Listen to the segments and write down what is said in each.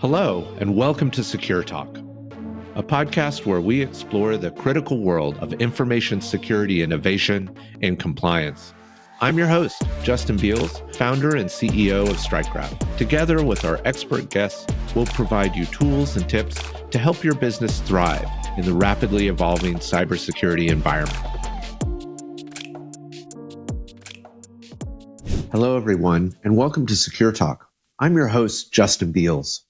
Hello, and welcome to Secure Talk, a podcast where we explore the critical world of information security innovation and compliance. I'm your host, Justin Beals, founder and CEO of StrikeGraph. Together with our expert guests, we'll provide you tools and tips to help your business thrive in the rapidly evolving cybersecurity environment. Hello, everyone, and welcome to Secure Talk. I'm your host, Justin Beals.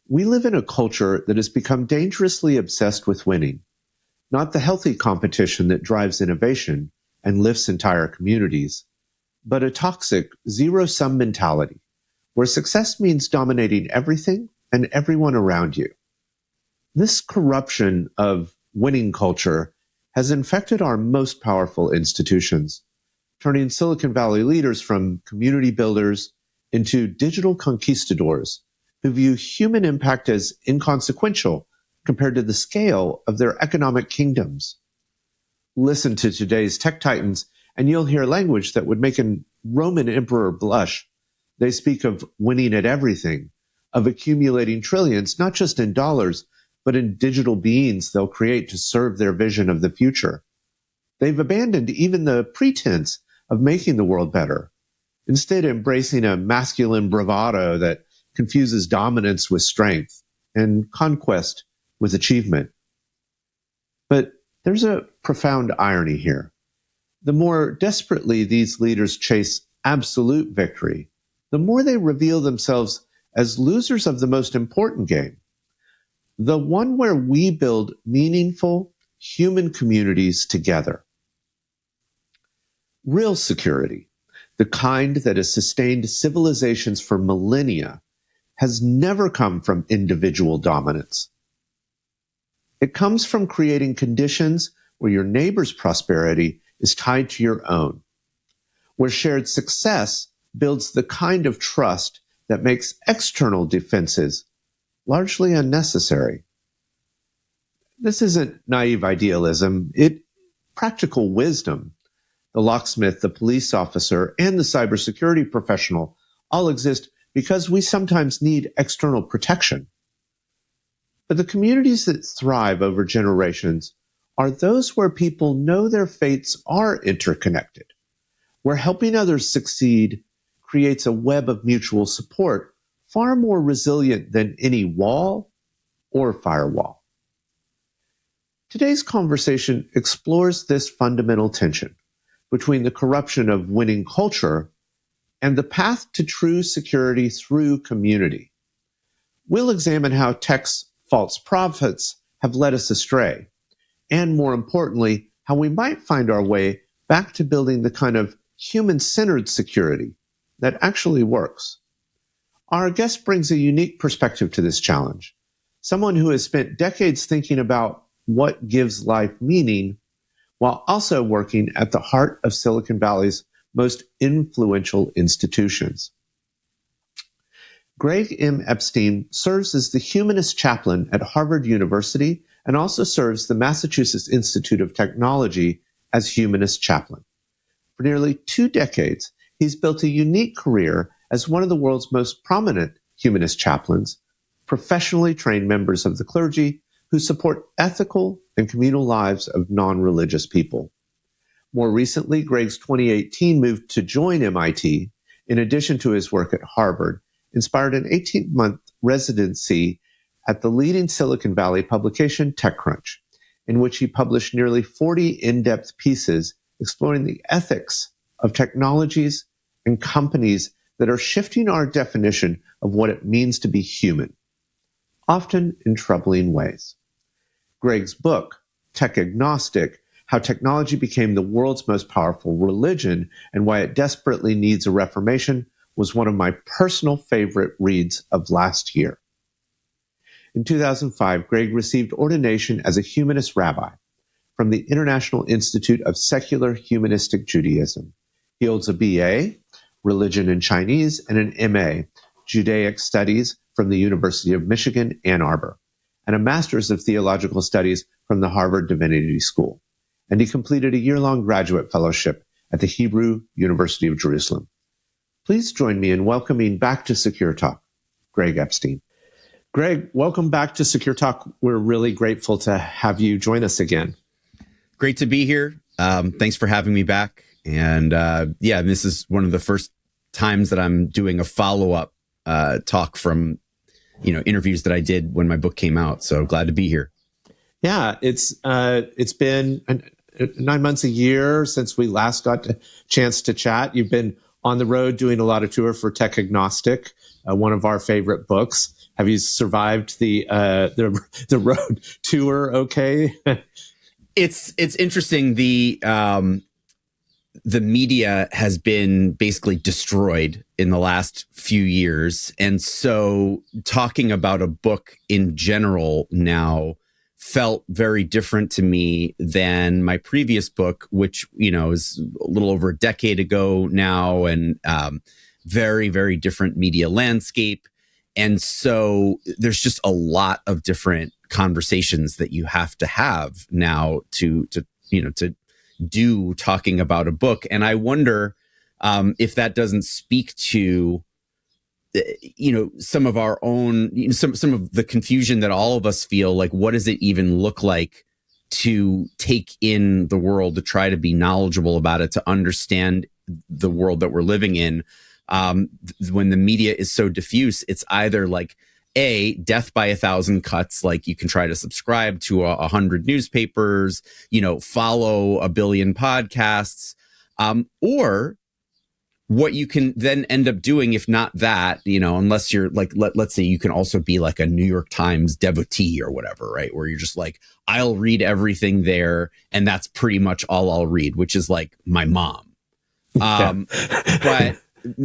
We live in a culture that has become dangerously obsessed with winning, not the healthy competition that drives innovation and lifts entire communities, but a toxic zero-sum mentality where success means dominating everything and everyone around you. This corruption of winning culture has infected our most powerful institutions, turning Silicon Valley leaders from community builders into digital conquistadors who view human impact as inconsequential compared to the scale of their economic kingdoms. Listen to today's tech titans, and you'll hear language that would make a Roman emperor blush. They speak of winning at everything, of accumulating trillions, not just in dollars, but in digital beings they'll create to serve their vision of the future. They've abandoned even the pretense of making the world better, instead embracing a masculine bravado that confuses dominance with strength and conquest with achievement. But there's a profound irony here. The more desperately these leaders chase absolute victory, the more they reveal themselves as losers of the most important game, the one where we build meaningful human communities together. Real security, the kind that has sustained civilizations for millennia, has never come from individual dominance. It comes from creating conditions where your neighbor's prosperity is tied to your own, where shared success builds the kind of trust that makes external defenses largely unnecessary. This isn't naive idealism, it's practical wisdom. The locksmith, the police officer, and the cybersecurity professional all exist because we sometimes need external protection. But the communities that thrive over generations are those where people know their fates are interconnected, where helping others succeed creates a web of mutual support far more resilient than any wall or firewall. Today's conversation explores this fundamental tension between the corruption of winning culture and the path to true security through community. We'll examine how tech's false prophets have led us astray, and more importantly, how we might find our way back to building the kind of human-centered security that actually works. Our guest brings a unique perspective to this challenge, someone who has spent decades thinking about what gives life meaning while also working at the heart of Silicon Valley's most influential institutions. Greg M. Epstein serves as the Humanist Chaplain at Harvard University and also serves the Massachusetts Institute of Technology as Humanist Chaplain. For nearly 2 decades, he's built a unique career as one of the world's most prominent Humanist chaplains, professionally trained members of the clergy who support ethical and communal lives of non-religious people. More recently, Greg's 2018 move to join MIT, in addition to his work at Harvard, inspired an 18-month residency at the leading Silicon Valley publication TechCrunch, in which he published nearly 40 in-depth pieces exploring the ethics of technologies and companies that are shifting our definition of what it means to be human, often in troubling ways. Greg's book, Tech Agnostic: How Technology Became the World's Most Powerful Religion and Why It Desperately Needs a Reformation, was one of my personal favorite reads of last year. In 2005, Greg received ordination as a humanist rabbi from the International Institute of Secular Humanistic Judaism. He holds a BA, Religion in Chinese, and an MA, Judaic Studies, from the University of Michigan, Ann Arbor, and a Master's of Theological Studies from the Harvard Divinity School. And he completed a year-long graduate fellowship at the Hebrew University of Jerusalem. Please join me in welcoming back to Secure Talk, Greg Epstein. Greg, welcome back to Secure Talk. We're really grateful to have you join us again. Great to be here. Thanks for having me back. And this is one of the first times that I'm doing a follow-up talk from, interviews that I did when my book came out. So glad to be here. Yeah, it's been 9 months, a year since we last got a chance to chat. You've been on the road doing a lot of tour for Tech Agnostic, one of our favorite books. Have you survived the road tour? Okay. It's interesting. The media has been basically destroyed in the last few years. And so talking about a book in general now felt very different to me than my previous book, which, is a little over a decade ago now, and very, very different media landscape. And so there's just a lot of different conversations that you have to have now to do talking about a book. And I wonder if that doesn't speak to some of our own, some of the confusion that all of us feel. Like, what does it even look like to take in the world, to try to be knowledgeable about it, to understand the world that we're living in? When the media is so diffuse, it's either like death by 1,000 cuts, like you can try to subscribe to 100 newspapers, follow a billion podcasts, or what you can then end up doing, if not that, unless you're like, let's say you can also be like a New York Times devotee or whatever, right? Where you're just like, I'll read everything there, and that's pretty much all I'll read, which is like my mom. But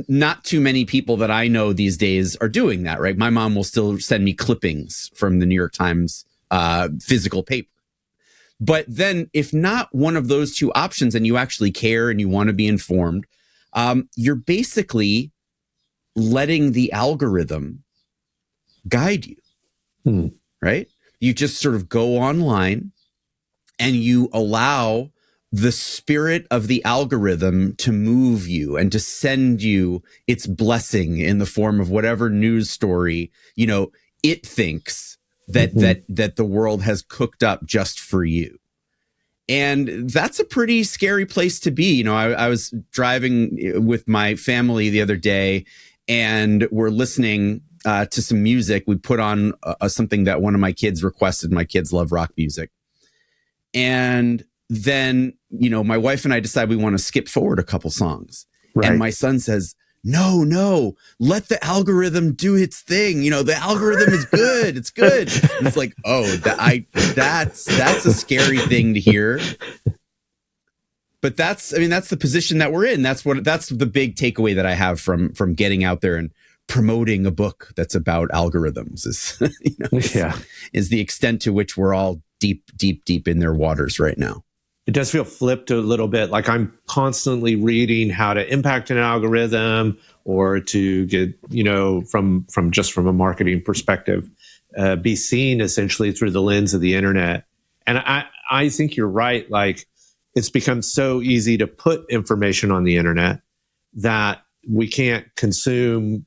not too many people that I know these days are doing that, right? My mom will still send me clippings from the New York Times physical paper. But then if not one of those two options, and you actually care and you want to be informed, you're basically letting the algorithm guide you, right? You just sort of go online and you allow the spirit of the algorithm to move you and to send you its blessing in the form of whatever news story, it thinks that the world has cooked up just for you. And that's a pretty scary place to be. I was driving with my family the other day, and we're listening to some music. We put on something that one of my kids requested. My kids love rock music. And then, my wife and I decide we want to skip forward a couple songs. Right. And my son says, no, let the algorithm do its thing. The algorithm is good. It's good. And it's like, that's a scary thing to hear. But that's the position that we're in. That's the big takeaway that I have from getting out there and promoting a book that's about algorithms is the extent to which we're all deep in their waters right now. It does feel flipped a little bit. Like I'm constantly reading how to impact an algorithm, or to get, from a marketing perspective, be seen essentially through the lens of the internet. And I think you're right. Like, it's become so easy to put information on the internet that we can't consume,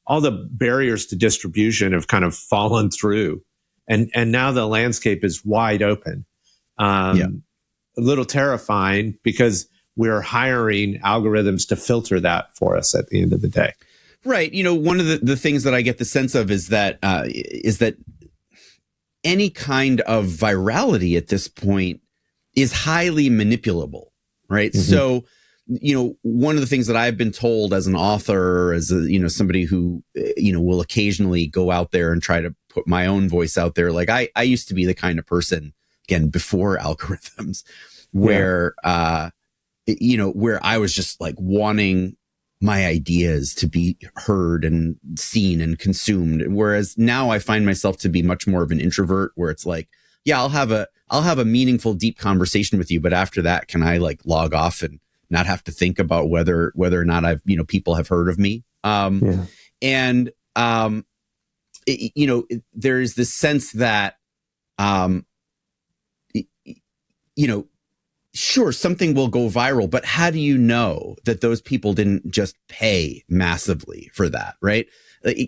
all the barriers to distribution have kind of fallen through. And now the landscape is wide open. A little terrifying, because we're hiring algorithms to filter that for us at the end of the day. Right. One of the things that I get the sense of is that any kind of virality at this point is highly manipulable. Right. Mm-hmm. So, one of the things that I've been told as an author, as somebody who, will occasionally go out there and try to put my own voice out there. Like I used to be the kind of person, again, before algorithms, where, where I was just like wanting my ideas to be heard and seen and consumed. Whereas now I find myself to be much more of an introvert, where it's like, yeah, I'll have a meaningful, deep conversation with you. But after that, can I like log off and not have to think about whether or not people have heard of me? There's this sense that, sure, something will go viral, but how do you know that those people didn't just pay massively for that, right?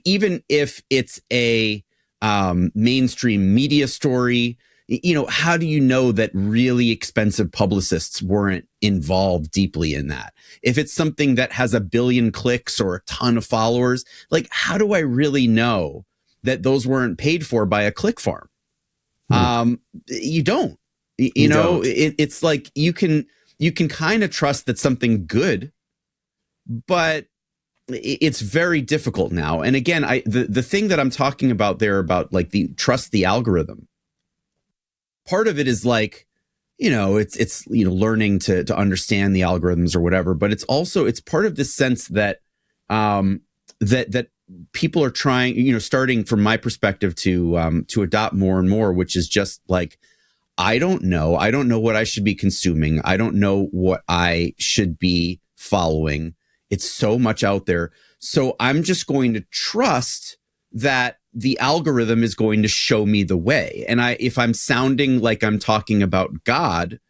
Even if it's a mainstream media story, how do you know that really expensive publicists weren't involved deeply in that? If it's something that has a billion clicks or a ton of followers, like, how do I really know that those weren't paid for by a click farm? You don't. It's like you can kind of trust that something good, but it's very difficult now. And again, the thing that I'm talking about there about like trust the algorithm, part of it is like, it's learning to understand the algorithms or whatever, but it's part of this sense that that people are trying, starting from my perspective to adopt more and more, which is just like, I don't know what I should be consuming. I don't know what I should be following. It's so much out there. So I'm just going to trust that the algorithm is going to show me the way. And if I'm sounding like I'm talking about God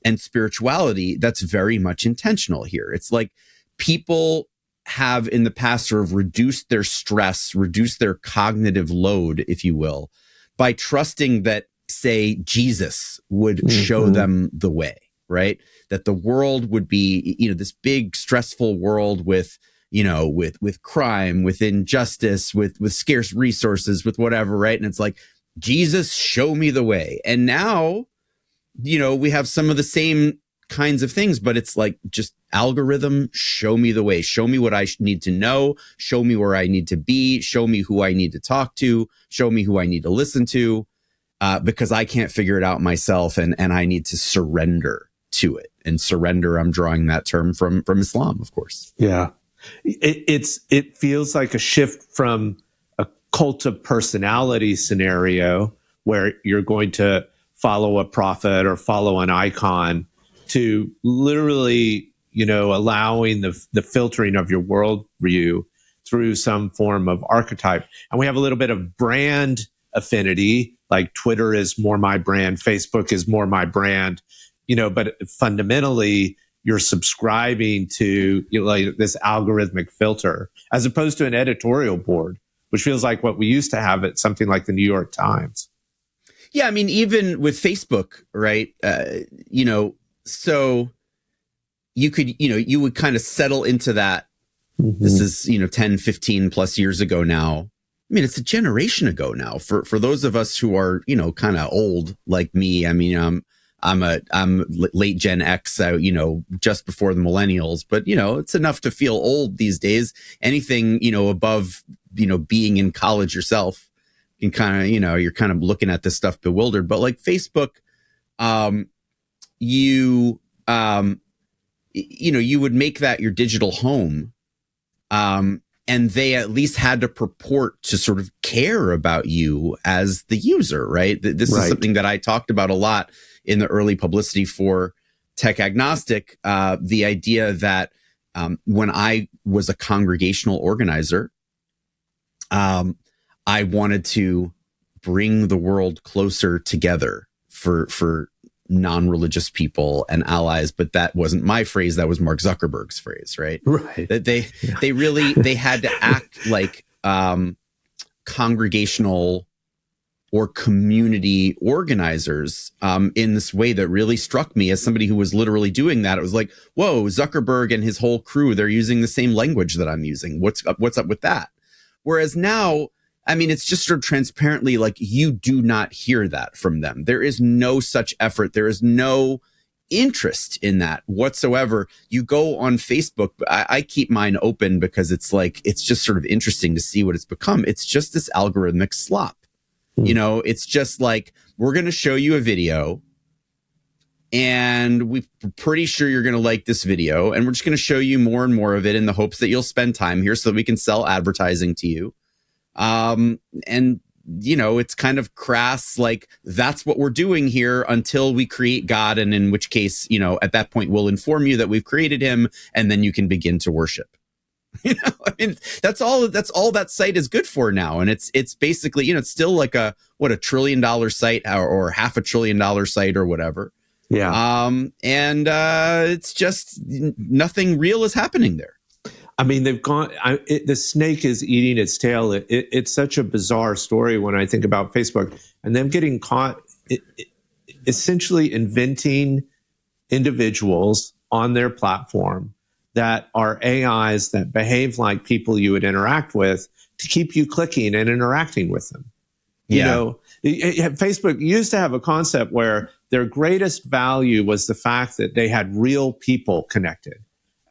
and spirituality, that's very much intentional here. It's like people have in the past sort of reduced their stress, reduced their cognitive load, if you will, by trusting that, say, Jesus would show them the way, right? That the world would be, this big stressful world with, with crime, with injustice, with scarce resources, with whatever, right? And it's like, Jesus, show me the way. And now, we have some of the same kinds of things, but it's like, just algorithm, show me the way, show me what I need to know, show me where I need to be, show me who I need to talk to, show me who I need to listen to. Because I can't figure it out myself, and I need to surrender to it. And surrender, I'm drawing that term from Islam, of course. Yeah, it feels like a shift from a cult of personality scenario where you're going to follow a prophet or follow an icon to literally, allowing the filtering of your worldview through some form of archetype. And we have a little bit of brand affinity. Like Twitter is more my brand, Facebook is more my brand, but fundamentally you're subscribing to like this algorithmic filter as opposed to an editorial board, which feels like what we used to have at something like the New York Times. Yeah, I mean, even with Facebook, right? So you could, you would kind of settle into that. This is, 10, 15 plus years ago now. I mean, it's a generation ago now for those of us who are, kind of old like me. I mean, I'm late Gen X, just before the millennials, but, it's enough to feel old these days. Anything, above, being in college yourself can kind of, you're kind of looking at this stuff bewildered. But like Facebook, you would make that your digital home. And they at least had to purport to sort of care about you as the user, right? This is something that I talked about a lot in the early publicity for Tech Agnostic. The idea that when I was a congregational organizer, I wanted to bring the world closer together for non-religious people and allies, but that wasn't my phrase. That was Mark Zuckerberg's phrase, right? Right. That they had to act like congregational or community organizers in this way that really struck me as somebody who was literally doing that. It was like, whoa, Zuckerberg and his whole crew, they're using the same language that I'm using. What's up with that? Whereas now, I mean, it's just sort of transparently like you do not hear that from them. There is no such effort. There is no interest in that whatsoever. You go on Facebook. I keep mine open because it's like, it's just sort of interesting to see what it's become. It's just this algorithmic slop. It's just like, we're going to show you a video and we're pretty sure you're going to like this video. And we're just going to show you more and more of it in the hopes that you'll spend time here so that we can sell advertising to you. And it's kind of crass, like that's what we're doing here until we create God. And in which case, at that point, we'll inform you that we've created him and then you can begin to worship. I mean, that's all that site is good for now. And it's basically, it's still like a $1 trillion site or $500 billion site or whatever. It's just nothing real is happening there. I mean, they've gone. The snake is eating its tail. It's such a bizarre story when I think about Facebook and them getting caught, essentially inventing individuals on their platform that are AIs that behave like people you would interact with to keep you clicking and interacting with them. You know, Facebook used to have a concept where their greatest value was the fact that they had real people connected.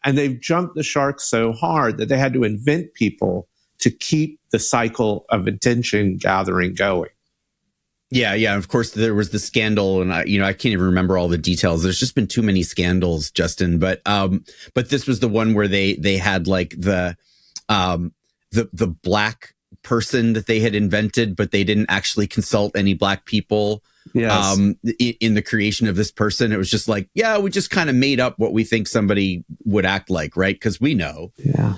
And they've jumped the shark so hard that they had to invent people to keep the cycle of attention gathering going. Yeah. Of course, there was the scandal, and I can't even remember all the details. There's just been too many scandals, Justin. But this was the one where they had like the black person that they had invented, but they didn't actually consult any black people. Yes. In the creation of this person. It was just like, yeah, we just kind of made up what we think somebody would act like, right? Because we know. Yeah.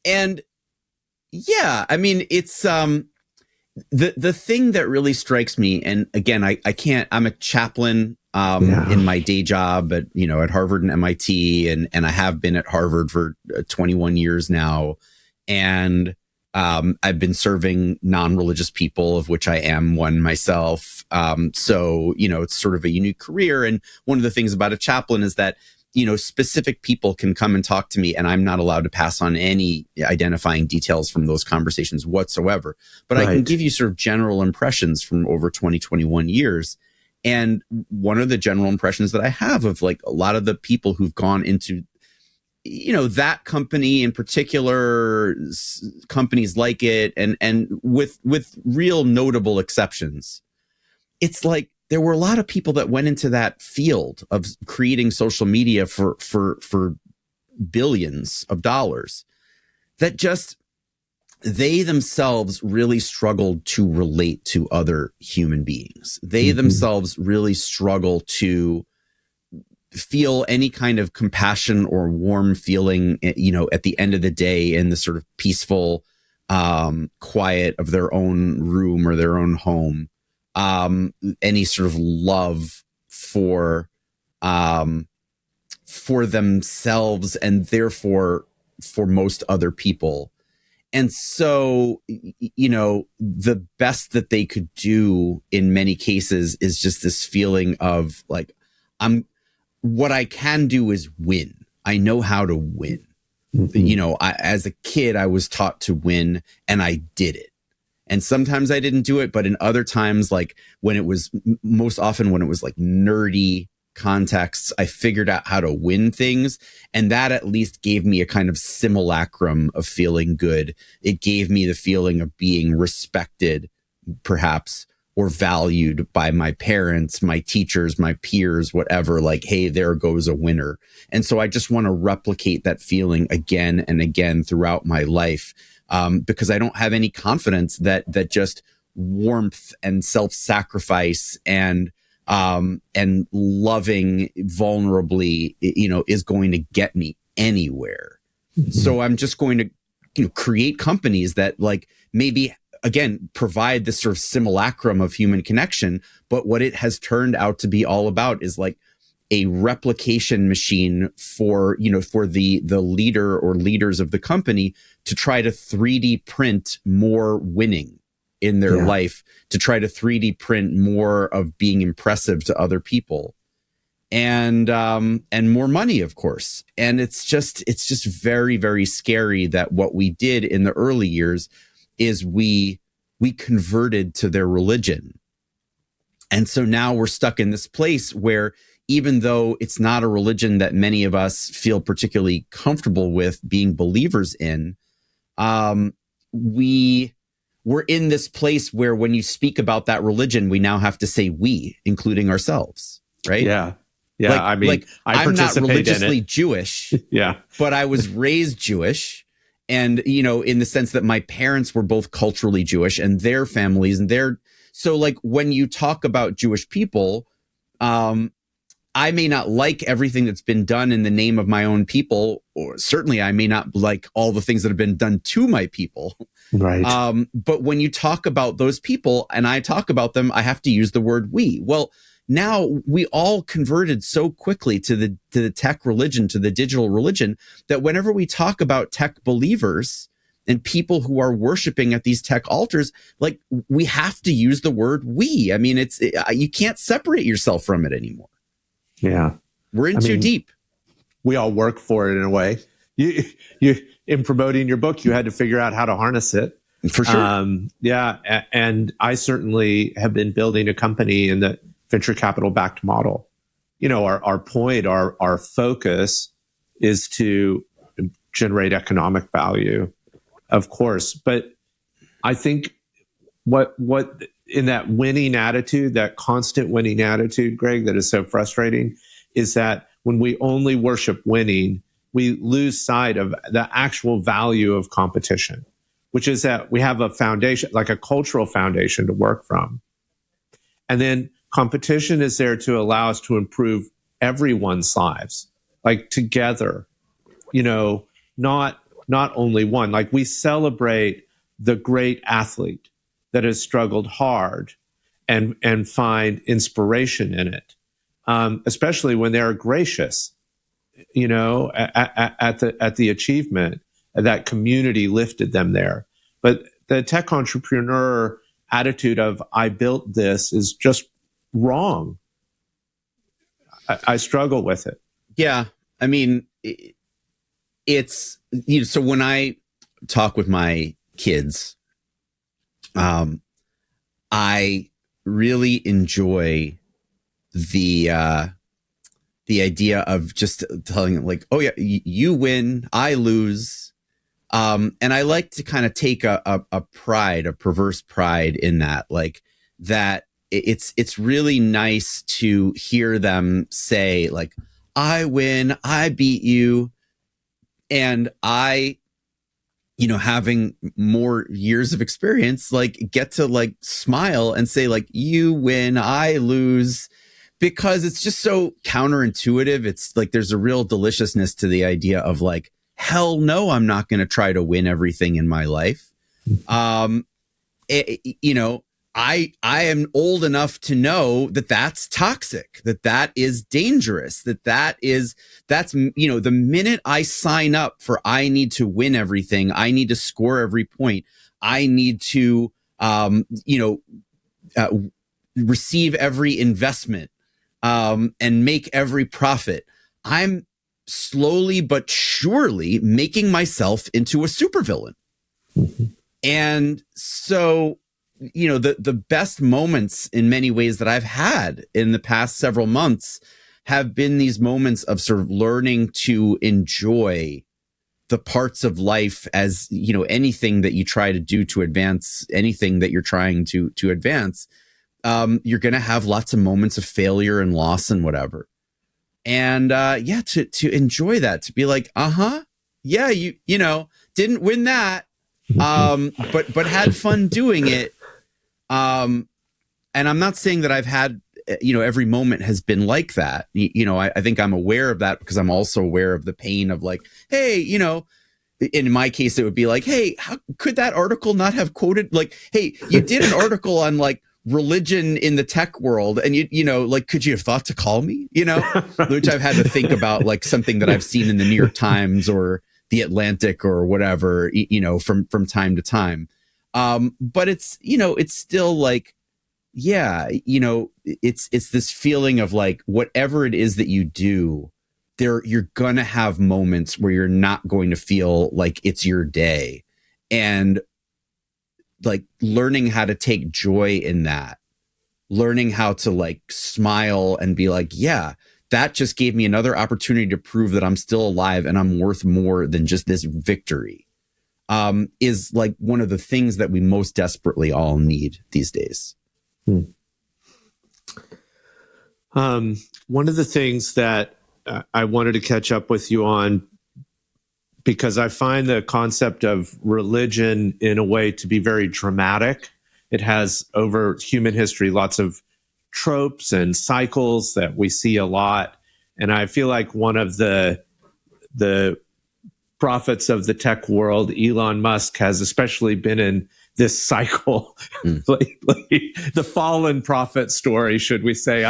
And yeah, I mean, it's the thing that really strikes me, and again, I'm a chaplain in my day job at Harvard and MIT, and I have been at Harvard for 21 years now, and I've been serving non-religious people, of which I am one myself. So, it's sort of a unique career. And one of the things about a chaplain is that, specific people can come and talk to me, and I'm not allowed to pass on any identifying details from those conversations whatsoever. But I can give you sort of general impressions from over 21 years. And one of the general impressions that I have of like a lot of the people who've gone into that company in particular, companies like it, and with real notable exceptions, it's like there were a lot of people that went into that field of creating social media for billions of dollars that just they themselves really struggled to relate to other human beings. They themselves really struggle to feel any kind of compassion or warm feeling, at the end of the day, in the sort of peaceful, quiet of their own room or their own home, any sort of love for themselves and therefore for most other people. And so, the best that they could do in many cases is just this feeling of like, what I can do is win. I know how to win. As a kid, I was taught to win, and I did it. And sometimes I didn't do it, but in other times, like most often when it was like nerdy contexts, I figured out how to win things. And that at least gave me a kind of simulacrum of feeling good. It gave me the feeling of being respected, perhaps, or valued by my parents, my teachers, my peers, whatever, like, hey, there goes a winner. And so I just want to replicate that feeling again and again throughout my life, because I don't have any confidence that just warmth and self-sacrifice and loving vulnerably, is going to get me anywhere. So I'm just going to, create companies that like maybe again, provide this sort of simulacrum of human connection. But what it has turned out to be all about is like a replication machine for the leader or leaders of the company to try to 3D print more winning in their life, to try to 3D print more of being impressive to other people, and more money, of course. And it's just very, very scary that what we did in the early years is we converted to their religion. And so now we're stuck in this place where even though it's not a religion that many of us feel particularly comfortable with being believers in, we're in this place where when you speak about that religion, we now have to say we, including ourselves, right? Yeah. Yeah. I'm not religiously Jewish, but I was raised Jewish. And, in the sense that my parents were both culturally Jewish and their families so like when you talk about Jewish people, I may not like everything that's been done in the name of my own people, or certainly I may not like all the things that have been done to my people. Right. But when you talk about those people and I talk about them, I have to use the word we. Well, now we all converted so quickly to the tech religion, to the digital religion, that whenever we talk about tech believers and people who are worshiping at these tech altars, like, we have to use the word we. I mean, you can't separate yourself from it anymore. Yeah. We're in too deep. We all work for it in a way. You in promoting your book, you had to figure out how to harness it. For sure. Yeah. And I certainly have been building a company in the venture capital backed model. You know, our point, our focus is to generate economic value, of course. But I think what in that winning attitude, that constant winning attitude, Greg, that is so frustrating, is that when we only worship winning, we lose sight of the actual value of competition, which is that we have a foundation, like a cultural foundation to work from. And then competition is there to allow us to improve everyone's lives, like together, you know, not only one. Like, we celebrate the great athlete that has struggled hard and find inspiration in it, especially when they're gracious, you know, at the achievement. That community lifted them there. But the tech entrepreneur attitude of I built this is just wrong. I struggle with it. Yeah. I mean, it's, you know, so when I talk with my kids, I really enjoy the idea of just telling them, like, oh yeah, you win, I lose. And I like to kind of take a perverse pride in that, like, that it's really nice to hear them say, like, I win, I beat you. And I, you know, having more years of experience, like, get to, like, smile and say, like, you win, I lose, because it's just so counterintuitive. It's like, there's a real deliciousness to the idea of, like, hell no, I'm not going to try to win everything in my life. You know, I am old enough to know that that's toxic, that is dangerous, that's, you know, the minute I sign up for, I need to win everything, I need to score every point, I need to, you know, receive every investment, and make every profit, I'm slowly but surely making myself into a supervillain. Mm-hmm. And so, you know, the best moments in many ways that I've had in the past several months have been these moments of sort of learning to enjoy the parts of life, as, you know, anything that you try to do to advance anything that you're trying to advance. You're going to have lots of moments of failure and loss and whatever. And, yeah, to enjoy that, to be like, yeah, you know, didn't win that. But had fun doing it. And I'm not saying that I've had, you know, every moment has been like that. You know, I think I'm aware of that because I'm also aware of the pain of, like, hey, you know, in my case, it would be like, hey, how could that article not have quoted, like, hey, you did an article on, like, religion in the tech world, and you know, like, could you have thought to call me, you know? Which I've had to think about, like, something that I've seen in the New York Times or the Atlantic or whatever, you know, from time to time. But it's, you know, it's still like, yeah, you know, it's this feeling of, like, whatever it is that you do, you're gonna have moments where you're not going to feel like it's your day, and, like, learning how to take joy in that, learning how to, like, smile and be like, yeah, that just gave me another opportunity to prove that I'm still alive and I'm worth more than just this victory, is, like, one of the things that we most desperately all need these days. One of the things that I wanted to catch up with you on, because I find the concept of religion in a way to be very dramatic. It has, over human history, lots of tropes and cycles that we see a lot. And I feel like one of the prophets of the tech world, Elon Musk, has especially been in this cycle, lately. The fallen prophet story, should we say?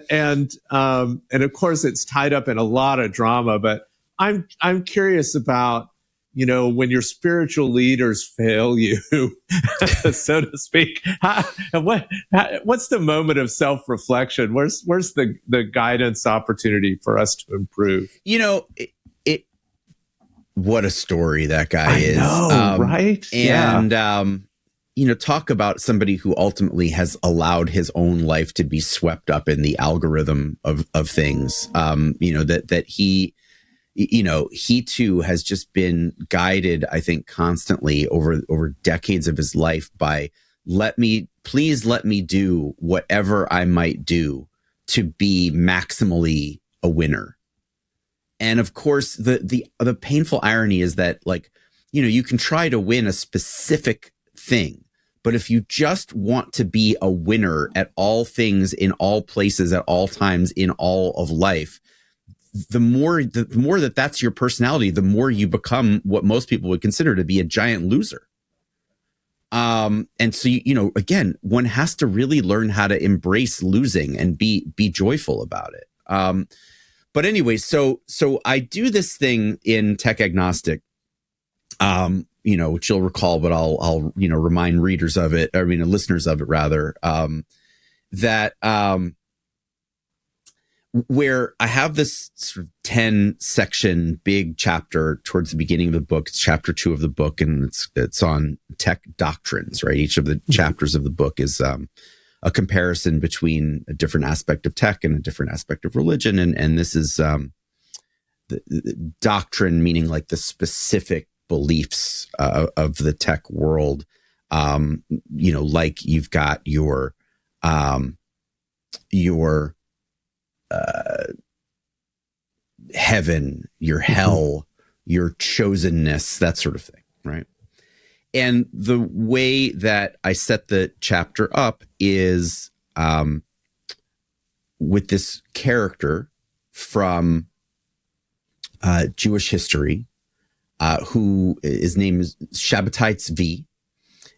And of course, it's tied up in a lot of drama. But I'm curious about, when your spiritual leaders fail you, so to speak. What's the moment of self-reflection? Where's the guidance opportunity for us to improve? What a story that guy is. Know, right? And, talk about somebody who ultimately has allowed his own life to be swept up in the algorithm of things. That he too has just been guided, I think, constantly over decades of his life by please let me do whatever I might do to be maximally a winner. And of course, the painful irony is that, you can try to win a specific thing, but if you just want to be a winner at all things, in all places, at all times, in all of life, the more that's your personality, the more you become what most people would consider to be a giant loser. And so, again, one has to really learn how to embrace losing and be joyful about it. But anyway, so I do this thing in Tech Agnostic, which you'll recall, but I'll remind readers of it, listeners of it rather, that where I have this sort of 10-section big chapter towards the beginning of the book. It's chapter 2 of the book, and it's on tech doctrines, right? Each of the chapters of the book is a comparison between a different aspect of tech and a different aspect of religion. And this is the doctrine, meaning like the specific beliefs of the tech world. Like you've got your heaven, your hell, your chosenness, that sort of thing, right? And the way that I set the chapter up is with this character from Jewish history, who his name is Chaplain V.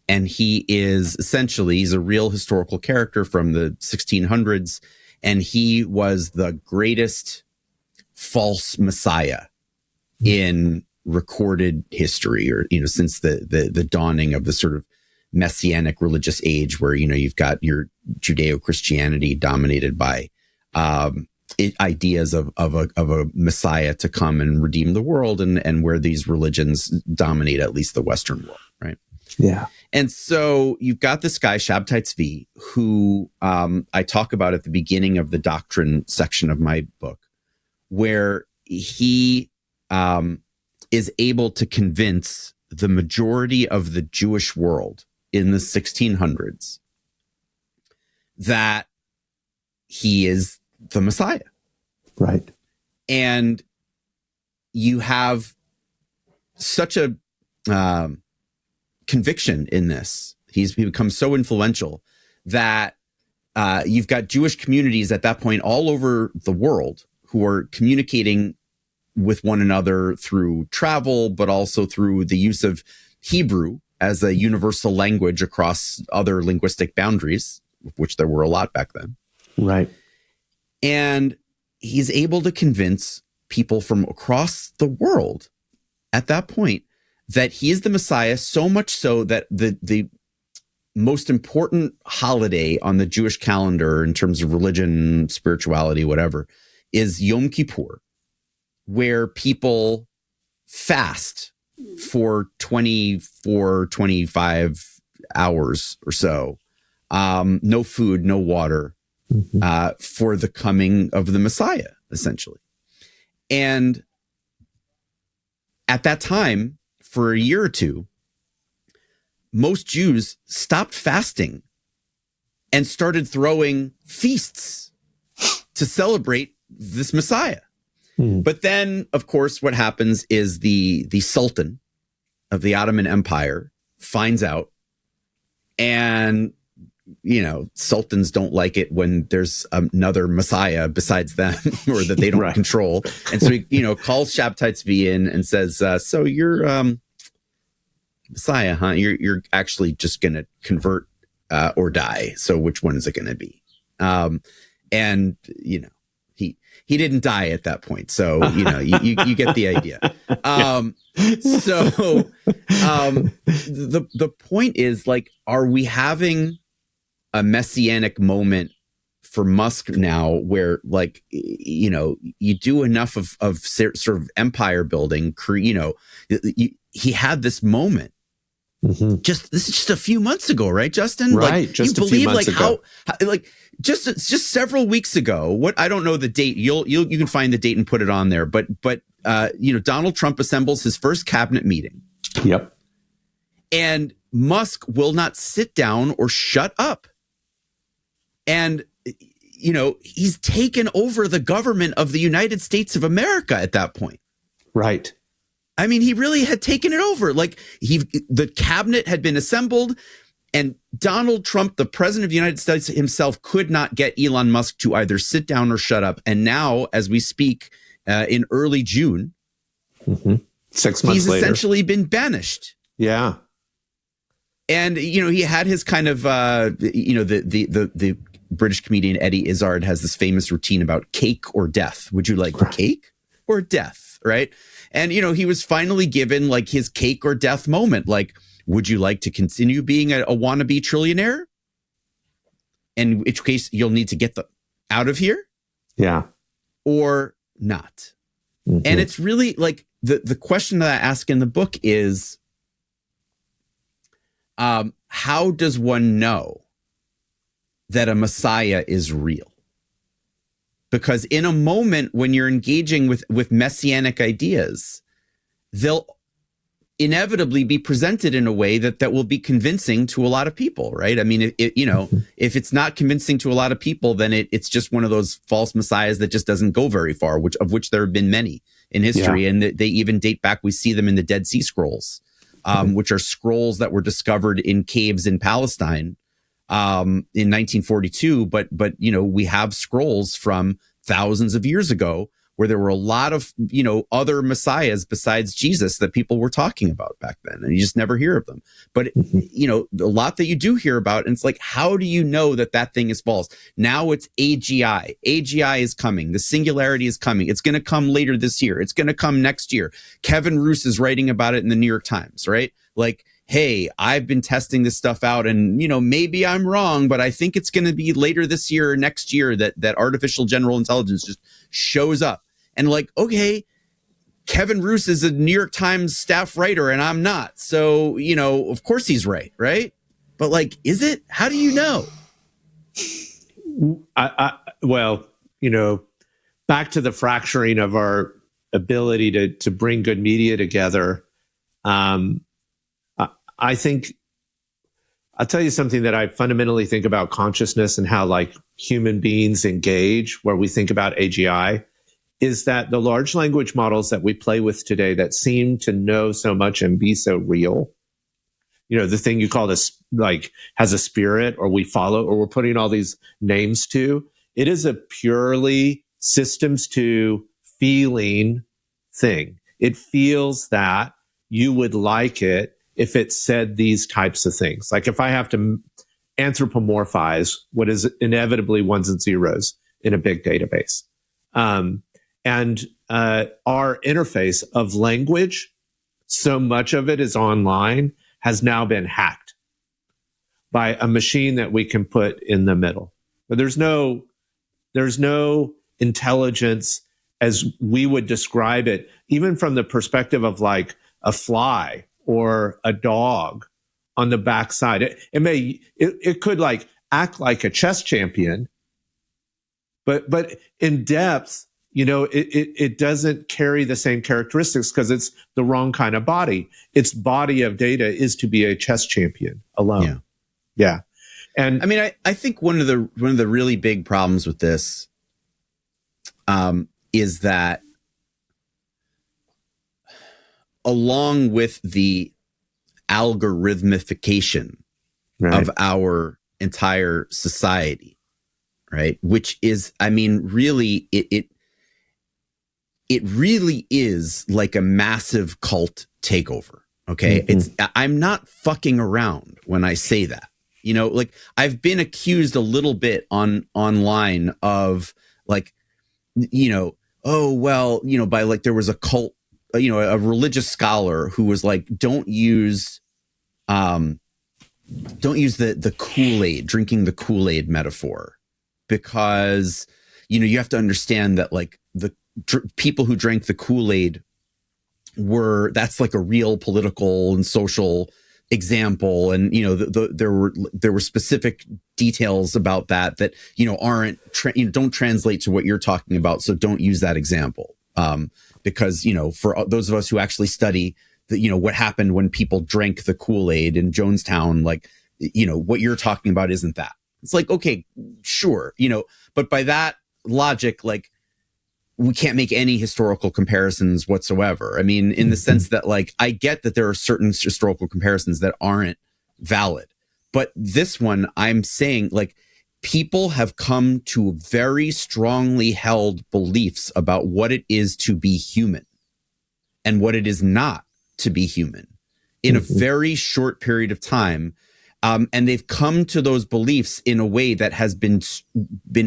And he's a real historical character from the 1600s. And he was the greatest false messiah in recorded history, or since the dawning of the sort of Messianic religious age, where you've got your Judeo-Christianity dominated by ideas of a messiah to come and redeem the world, and where these religions dominate at least the Western world, right? Yeah. And so you've got this guy Shabtai Tzvi, who I talk about at the beginning of the doctrine section of my book, where he is able to convince the majority of the Jewish world in the 1600s that he is the Messiah. Right. And you have such a conviction in this. He becomes so influential that you've got Jewish communities at that point all over the world who are communicating with one another through travel, but also through the use of Hebrew as a universal language across other linguistic boundaries, which there were a lot back then. Right. And he's able to convince people from across the world at that point that he is the Messiah, so much so that the most important holiday on the Jewish calendar in terms of religion, spirituality, whatever, is Yom Kippur, where people fast for 24, 25 hours or so. No food, no water, for the coming of the Messiah, essentially. And at that time, for a year or two, most Jews stopped fasting and started throwing feasts to celebrate this Messiah. But then, of course, what happens is the Sultan of the Ottoman Empire finds out, and sultans don't like it when there's another Messiah besides them, or that they don't control. And so he, calls Shabtai Tzvi in and says, so you're Messiah, huh? You're actually just going to convert or die. So which one is it going to be? And you know, he didn't die at that point. So, you know, you get the idea. The point is, like, are we having a messianic moment for Musk now where, like, you know, you do enough of sort of empire building, you know, he had this moment. Mm-hmm. This is just a few months ago, right, Justin? Right, like, just you a few believe months like ago. how like just several weeks ago. What, I don't know the date. You can find the date and put it on there. But you know, Donald Trump assembles his first cabinet meeting. Yep. And Musk will not sit down or shut up. And you know, he's taken over the government of the United States of America at that point. Right. I mean, he really had taken it over. Like, the cabinet had been assembled, and Donald Trump, the president of the United States himself, could not get Elon Musk to either sit down or shut up. And now, as we speak, in early June, 6 months he's later, essentially been banished. Yeah. And, you know, he had his kind of, you know, the British comedian Eddie Izzard has this famous routine about cake or death. Would you like cake or death? Right. And, you know, he was finally given like his cake or death moment. Like, would you like to continue being a wannabe trillionaire? In which case you'll need to get out of here. Yeah. Or not. And it's really like the question that I ask in the book is, how does one know that a Messiah is real? Because in a moment when you're engaging with messianic ideas, they'll inevitably be presented in a way that will be convincing to a lot of people, right? I mean, you know, if it's not convincing to a lot of people, then it's just one of those false messiahs that just doesn't go very far, of which there have been many in history. Yeah. And they even date back. We see them in the Dead Sea Scrolls, which are scrolls that were discovered in caves in Palestine in 1942. But, you know, we have scrolls from thousands of years ago where there were a lot of, you know, other messiahs besides Jesus that people were talking about back then. And you just never hear of them. But, you know, a lot that you do hear about, and it's like, how do you know that thing is false? Now it's AGI. AGI is coming. The singularity is coming. It's going to come later this year. It's going to come next year. Kevin Roose is writing about it in the New York Times, right? Like, hey, I've been testing this stuff out and, you know, maybe I'm wrong, but I think it's going to be later this year or next year that artificial general intelligence just shows up. And like, okay, Kevin Roose is a New York Times staff writer and I'm not. So, you know, of course he's right. But like, is it? How do you know? Well, you know, back to the fracturing of our ability to bring good media together. I think I'll tell you something that I fundamentally think about consciousness and how like human beings engage, where we think about AGI, is that the large language models that we play with today that seem to know so much and be so real, you know, the thing you call this like has a spirit, or we follow, or we're putting all these names to, it is a purely systems to feeling thing. It feels that you would like it if it said these types of things. Like if I have to anthropomorphize what is inevitably ones and zeros in a big database. And our interface of language, so much of it is online, has now been hacked by a machine that we can put in the middle. But there's no intelligence as we would describe it, even from the perspective of like a fly or a dog on the backside. It could like act like a chess champion, but in depth, you know, it doesn't carry the same characteristics because it's the wrong kind of body. Its body of data is to be a chess champion alone. Yeah. And I mean, I think one of the really big problems with this is that along with the algorithmification of our entire society, right? Which is, I mean, really, it really is like a massive cult takeover, Okay. I'm not fucking around when I say that, like I've been accused a little bit online of like, oh, well, by like, there was a cult, a religious scholar who was like, don't use the Kool-Aid, drinking the Kool-Aid metaphor, because, you have to understand that like the people who drank the Kool-Aid that's like a real political and social example. And, there were specific details about that aren't, don't translate to what you're talking about. So don't use that example. Because, for those of us who actually study what happened when people drank the Kool-Aid in Jonestown, like, what you're talking about isn't that. It's like, okay, sure. But by that logic, like, we can't make any historical comparisons whatsoever. I mean, in the sense that, like, I get that there are certain historical comparisons that aren't valid, but this one, I'm saying, like, people have come to very strongly held beliefs about what it is to be human and what it is not to be human in a very short period of time. And they've come to those beliefs in a way that has been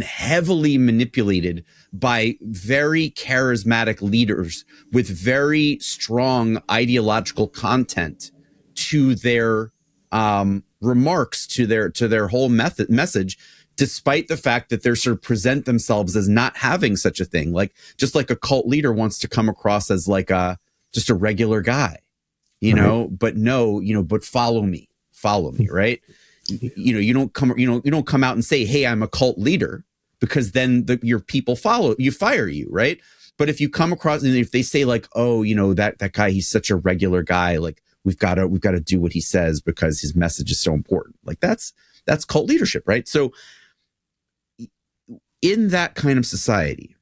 heavily manipulated by very charismatic leaders with very strong ideological content to their remarks, to their whole message, despite the fact that they're sort of present themselves as not having such a thing. Like, just like a cult leader wants to come across as like just a regular guy, but no, but follow me, right? You don't come out and say, hey, I'm a cult leader, because then your people fire you, right? But if you come across, and if they say like, oh, that guy, he's such a regular guy, like we've got to do what he says because his message is so important. Like that's cult leadership, right? So in that kind of society,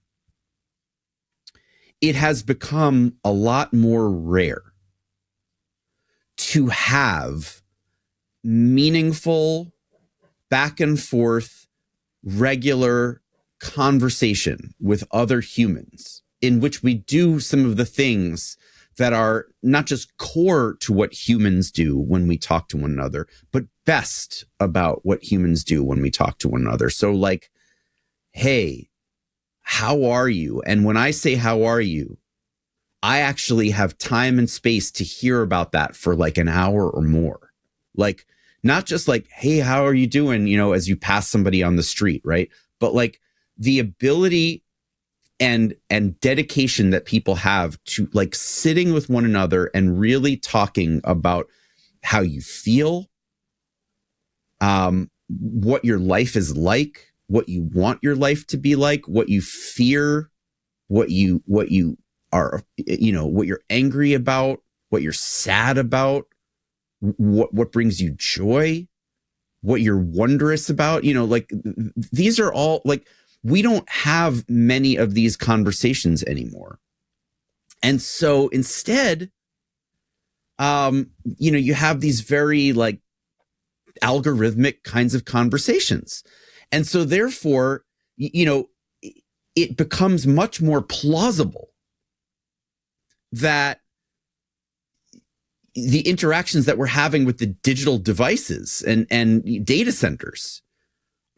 it has become a lot more rare to have meaningful, back and forth, regular conversation with other humans in which we do some of the things that are not just core to what humans do when we talk to one another, but best about what humans do when we talk to one another. So like, hey, how are you? And when I say, how are you? I actually have time and space to hear about that for like an hour or more. Like, not just like, hey, how are you doing? As you pass somebody on the street, right? But like the ability and dedication that people have to like sitting with one another and really talking about how you feel, what your life is like, what you want your life to be like, what you fear, what you are, what you're angry about, what you're sad about, what brings you joy, what you're wondrous about, like these are all like, we don't have many of these conversations anymore. And so instead, you have these very like algorithmic kinds of conversations. And so therefore, it becomes much more plausible that the interactions that we're having with the digital devices and data centers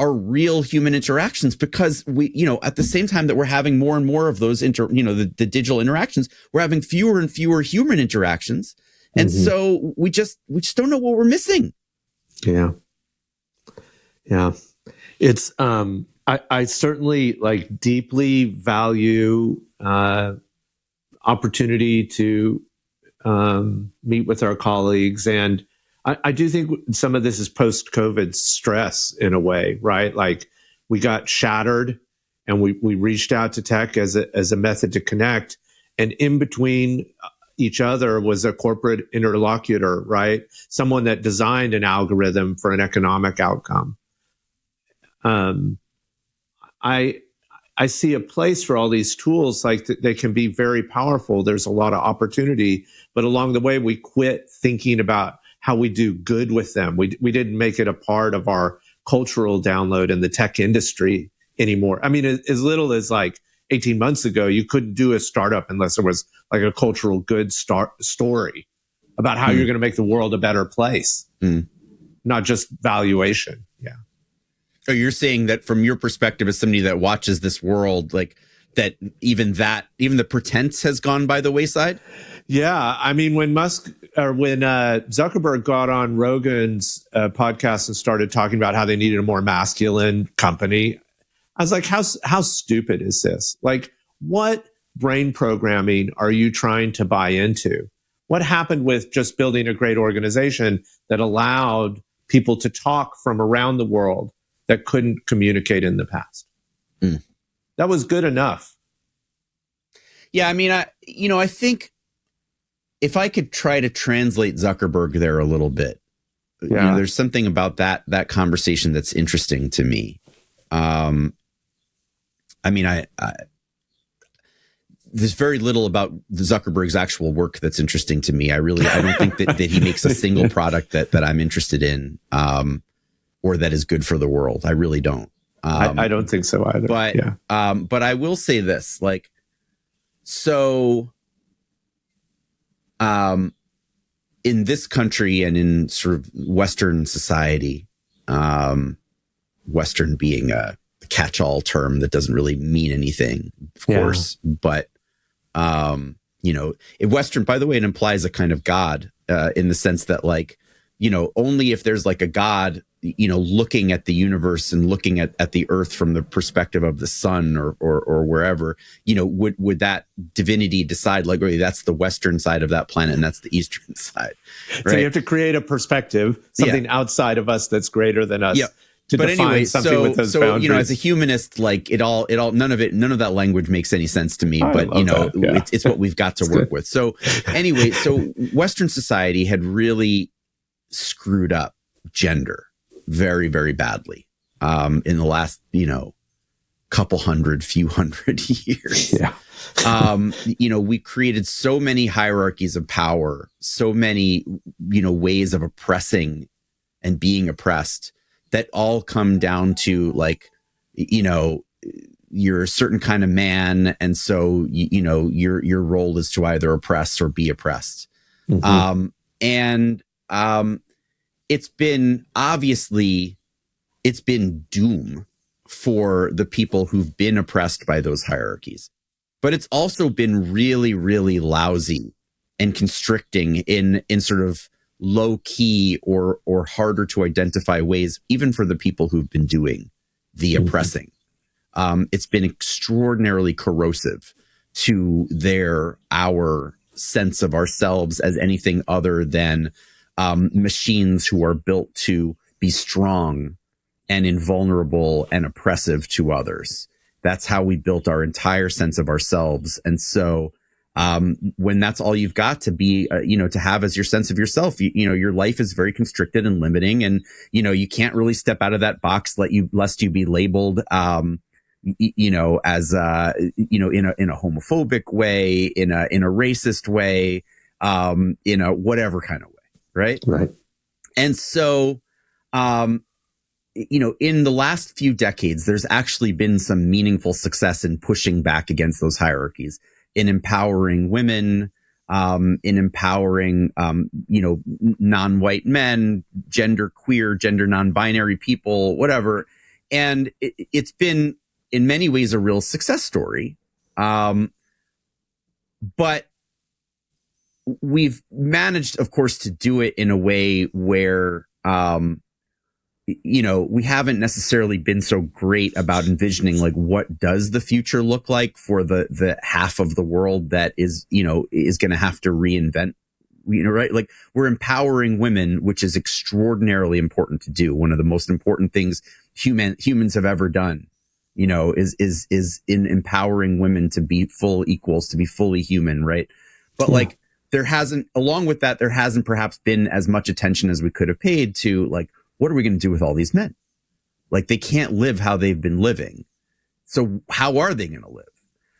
are real human interactions, because we, at the same time that we're having more and more of those the digital interactions, we're having fewer and fewer human interactions. And so we just don't know what we're missing. Yeah. Yeah. It's, I certainly like deeply value, opportunity to, meet with our colleagues. And I do think some of this is post-COVID stress in a way, right? Like we got shattered and we reached out to tech as a method to connect. And in between each other was a corporate interlocutor, right? Someone that designed an algorithm for an economic outcome. I see a place for all these tools, like they can be very powerful. There's a lot of opportunity, but along the way, we quit thinking about how we do good with them. We didn't make it a part of our cultural download in the tech industry anymore. I mean, as little as like 18 months ago, you couldn't do a startup unless there was like a cultural good story. about how you're going to make the world a better place, not just valuation. Yeah. So you're saying that from your perspective as somebody that watches this world, like even the pretense has gone by the wayside? Yeah. I mean, when Zuckerberg got on Rogan's podcast and started talking about how they needed a more masculine company, I was like, how stupid is this? Like, what brain programming are you trying to buy into? What happened with just building a great organization that allowed people to talk from around the world that couldn't communicate in the past? That was good enough. Yeah, I mean, I think if I could try to translate Zuckerberg there a little bit, there's something about that conversation that's interesting to me. I mean, there's very little about Zuckerberg's actual work that's interesting to me. I don't think that he makes a single product that I'm interested in, or that is good for the world. I really don't. I don't think so either. But I will say this, like, so, in this country and in sort of Western society, Western being a catch-all term that doesn't really mean anything, of course, but, Western, by the way, it implies a kind of God, in the sense that, like, only if there's like a God, looking at the universe and looking at the earth from the perspective of the sun or wherever, would that divinity decide, like, okay, that's the Western side of that planet and that's the Eastern side. Right? So you have to create a perspective, something outside of us that's greater than us. Yeah. But anyway, with those boundaries. As a humanist, like none of that language makes any sense to me. But it's what we've got to work with. So anyway, so Western society had really screwed up gender very, very badly in the last few hundred years. We created so many hierarchies of power, so many ways of oppressing and being oppressed, that all come down to, like, you're a certain kind of man, and so your role is to either oppress or be oppressed. It's been doom for the people who've been oppressed by those hierarchies, but it's also been really, really lousy and constricting in sort of low key or harder to identify ways, even for the people who've been doing the oppressing. It's been extraordinarily corrosive to our sense of ourselves as anything other than machines who are built to be strong and invulnerable and oppressive to others. That's how we built our entire sense of ourselves. And so when that's all you've got to be, to have as your sense of yourself, your life is very constricted and limiting, and, you can't really step out of that box lest you be labeled, as, in a homophobic way, in a racist way, in a whatever kind of way. Right. And so, in the last few decades, there's actually been some meaningful success in pushing back against those hierarchies, in empowering women, in empowering, non-white men, gender queer, gender non-binary people, whatever. And it's been in many ways a real success story. But we've managed, of course, to do it in a way where, we haven't necessarily been so great about envisioning, like, what does the future look like for the half of the world that is going to have to reinvent, right? Like, we're empowering women, which is extraordinarily important to do. One of the most important things humans have ever done, is in empowering women to be full equals, to be fully human, right? But like, along with that, there hasn't perhaps been as much attention as we could have paid to, like, what are we going to do with all these men? Like, they can't live how they've been living. So how are they going to live?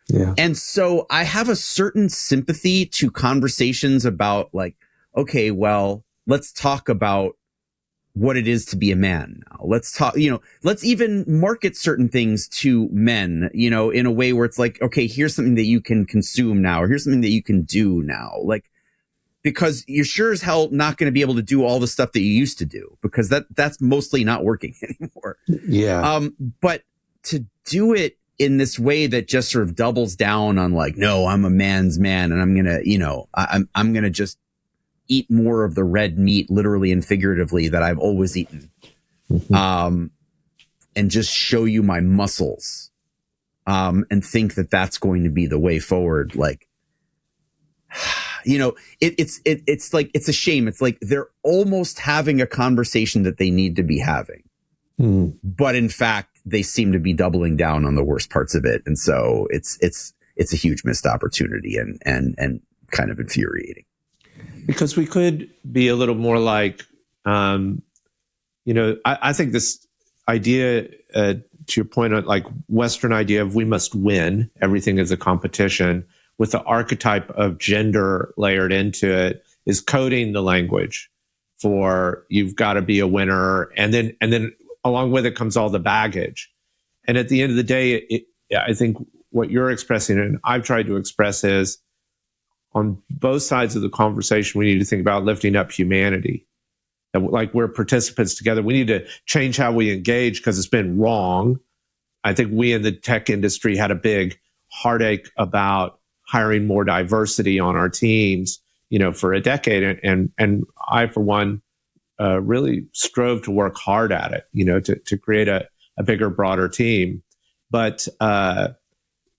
Yeah. And so I have a certain sympathy to conversations about, like, okay, well, let's talk about what it is to be a man now. Let's talk, let's even market certain things to men, in a way where it's like, okay, here's something that you can consume now, or here's something that you can do now. Like, because you're sure as hell not going to be able to do all the stuff that you used to do, because that's mostly not working anymore. Yeah. But to do it in this way that just sort of doubles down on like, no, I'm a man's man, and I'm gonna, I'm gonna just eat more of the red meat, literally and figuratively, that I've always eaten, and just show you my muscles, and think that that's going to be the way forward. Like, it's like, it's a shame. It's like they're almost having a conversation that they need to be having, but in fact, they seem to be doubling down on the worst parts of it, and so it's a huge missed opportunity and kind of infuriating. Because we could be a little more like, I think this idea, to your point on like Western idea of we must win, everything is a competition, with the archetype of gender layered into it, is coding the language for you've got to be a winner. And then along with it comes all the baggage. And at the end of the day, I think what you're expressing and I've tried to express is, on both sides of the conversation, we need to think about lifting up humanity. And like, we're participants together. We need to change how we engage because it's been wrong. I think we in the tech industry had a big heartache about hiring more diversity on our teams, for a decade. And I, for one, really strove to work hard at it, to create a bigger, broader team. But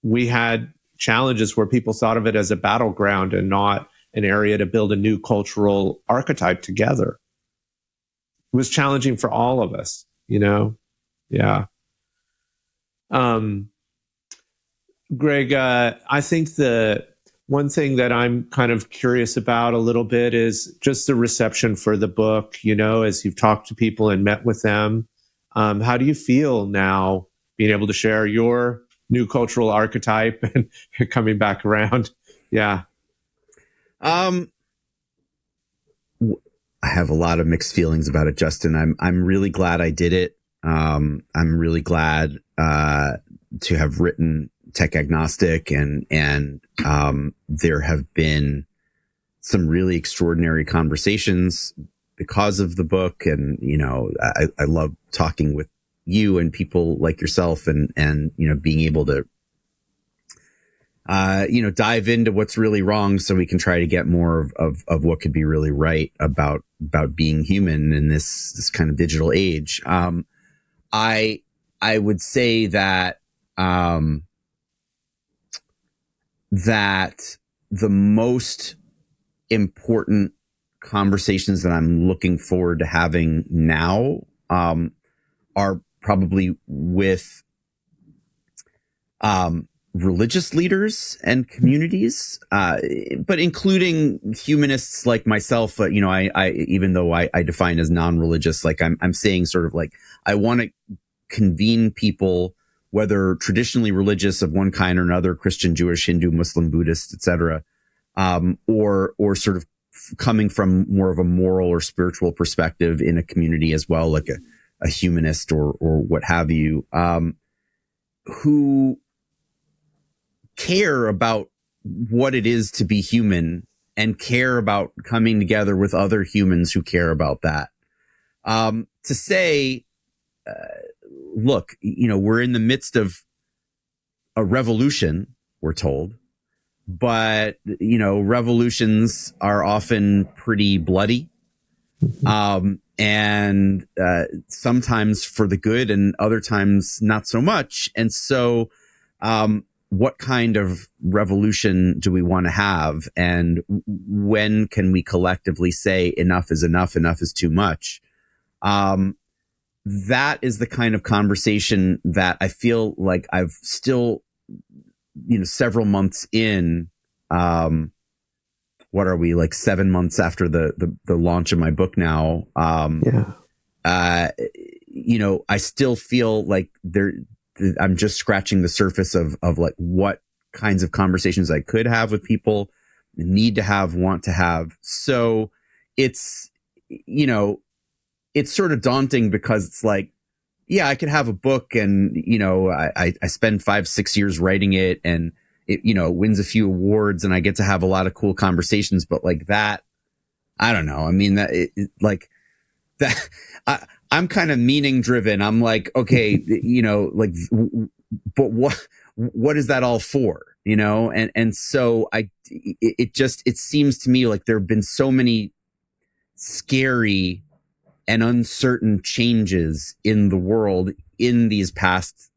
we had challenges where people thought of it as a battleground and not an area to build a new cultural archetype together. It was challenging for all of us, Yeah. Greg, I think the one thing that I'm kind of curious about a little bit is just the reception for the book, as you've talked to people and met with them. How do you feel now being able to share your new cultural archetype and coming back around? Yeah. I have a lot of mixed feelings about it, Justin. I'm really glad I did it. I'm really glad to have written Tech Agnostic, and there have been some really extraordinary conversations because of the book. And I love talking with you and people like yourself, and being able to dive into what's really wrong so we can try to get more of what could be really right about being human in this kind of digital age. I would say that that the most important conversations that I'm looking forward to having now are probably with religious leaders and communities, but including humanists like myself. I even though I define as non-religious, like I'm saying sort of like, I want to convene people, whether traditionally religious of one kind or another, Christian, Jewish, Hindu, Muslim, Buddhist, etc., or sort of coming from more of a moral or spiritual perspective in a community as well, like a humanist or what have you, who care about what it is to be human and care about coming together with other humans who care about that. To say, look, we're in the midst of a revolution, we're told, but, revolutions are often pretty bloody, and sometimes for the good and other times not so much. And so, what kind of revolution do we want to have? And when can we collectively say enough is enough, enough is too much? That is the kind of conversation that I feel like I've still, several months in, what are we, like 7 months after the launch of my book now? I still feel like I'm just scratching the surface of like what kinds of conversations I could have with people, need to have, want to have. So it's, it's sort of daunting because it's like, yeah, I could have a book and, I spend 5-6 years writing it and it, wins a few awards and I get to have a lot of cool conversations, but like that I don't know. I mean, like that, I'm kind of meaning driven. I'm like, okay, like, but what is that all for? And so it seems to me like there have been so many scary and uncertain changes in the world in these past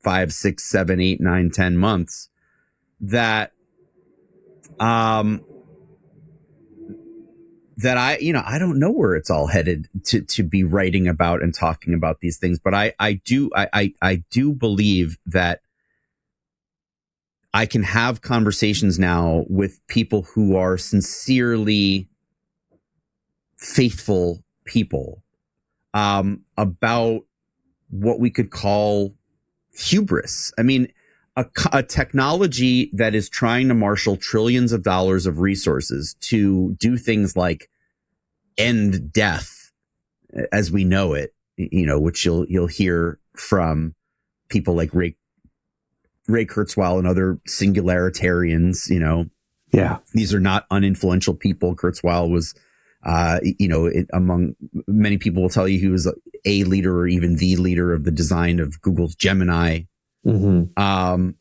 5, 6, 7, 8, 9, 10 months that that I don't know where it's all headed to be writing about and talking about these things. But I do believe that I can have conversations now with people who are sincerely faithful people about what we could call hubris. I mean, a technology that is trying to marshal trillions of dollars of resources to do things like end death as we know it, which you'll hear from people like Ray Kurzweil and other singularitarians. Yeah, these are not uninfluential people. Kurzweil was, among many people will tell you he was a leader or even the leader of the design of Google's Gemini. Mm-hmm.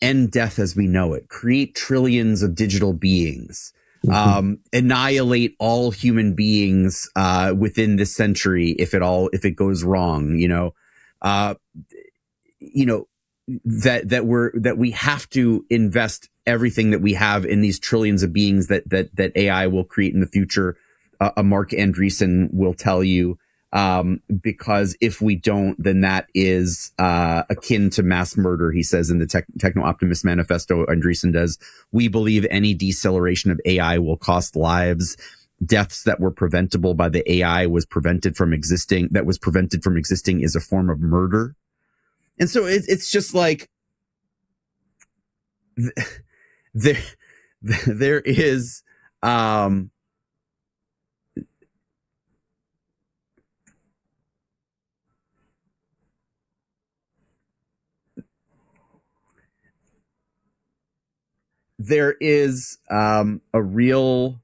End death as we know it, create trillions of digital beings, annihilate all human beings within this century if it goes wrong. That we have to invest everything that we have in these trillions of beings that AI will create in the future. Mark Andreessen will tell you, because if we don't, then that is akin to mass murder. He says in the Techno Optimist Manifesto, Andreessen does, we believe any deceleration of AI will cost lives. Deaths that were preventable by the AI was prevented from existing is a form of murder. And so it's just like there is a real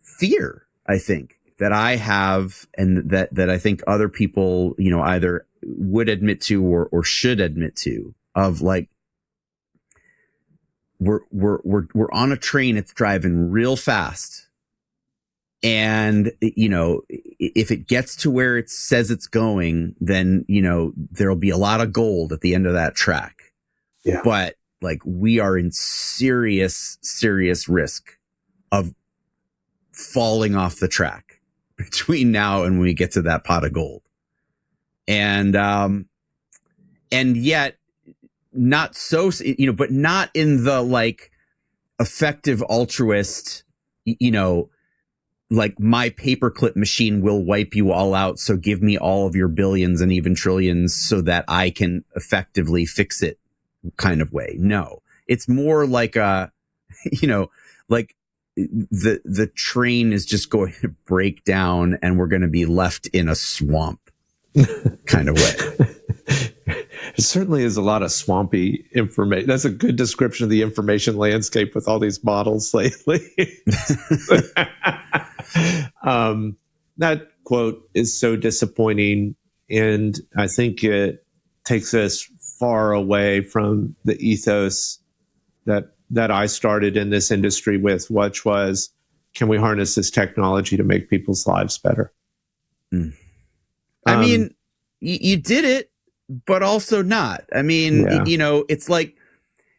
fear, I think, that I have, and that I think other people, either would admit to or should admit to, of like, we're on a train, it's driving real fast. And, if it gets to where it says it's going, then, there'll be a lot of gold at the end of that track. Yeah. But like, we are in serious risk of falling off the track between now and when we get to that pot of gold. And yet not so, but not in the like effective altruist, like my paperclip machine will wipe you all out. So give me all of your billions and even trillions so that I can effectively fix it kind of way. No, it's more like like the train is just going to break down and we're going to be left in a swamp kind of way. It certainly is a lot of swampy information. That's a good description of the information landscape with all these models lately. That quote is so disappointing, and I think it takes us far away from the ethos that I started in this industry with, which was, can we harness this technology to make people's lives better? I mean, you did it, but also not. I mean, it's like,